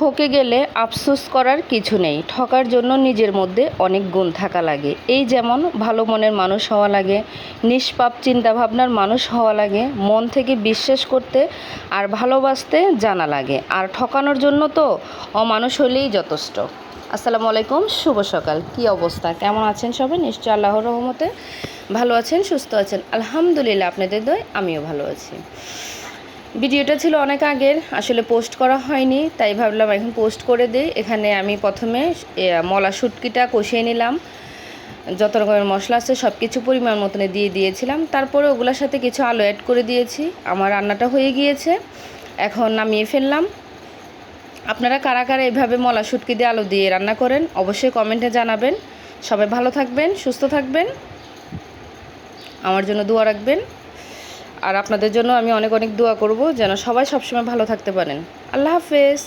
ঠকে গেলে আফসোস করার কিছু নেই। ঠকার জন্য নিজের মধ্যে অনেক গুণ থাকা লাগে। এই যেমন ভালো মনের মানুষ হওয়া লাগে, নিষ্পাপ চিন্তাভাবনার মানুষ হওয়া লাগে, মন থেকে বিশ্বাস করতে আর ভালোবাসতে জানা লাগে। আর ঠকানোর জন্য তো অমানুষ হলেই যথেষ্ট। আসসালামু আলাইকুম, শুভ সকাল। কী অবস্থা, কেমন আছেন সবাই? নিশ্চয় আল্লাহর রহমতে ভালো আছেন, সুস্থ আছেন। আলহামদুলিল্লাহ, আপনাদের দয় আমিও ভালো আছি। ভিডিওটা ছিল অনেক আগের, আসলে পোস্ট করা হয়নি, তাই ভাবলাম এখন পোস্ট করে দিই। এখানে আমি প্রথমে মলা শুটকিটা কষিয়ে নিলাম, যত রকমের মশলা আছে সব কিছু পরিমাণ মতনে দিয়ে দিয়েছিলাম। তারপরে ওগুলোর সাথে কিছু আলু অ্যাড করে দিয়েছি। আমার রান্নাটা হয়ে গিয়েছে, এখন নামিয়ে ফেললাম। আপনারা কারা কারা এভাবে মলা শুটকি দিয়ে আলু দিয়ে রান্না করেন অবশ্যই কমেন্টে জানাবেন। সবাই ভালো থাকবেন, সুস্থ থাকবেন, আমার জন্য দোয়া রাখবেন। আর আপনাদের জন্য আমি অনেক অনেক দোয়া করব যেন সবাই সবসময় ভালো থাকতে পারেন। আল্লাহ হাফেজ।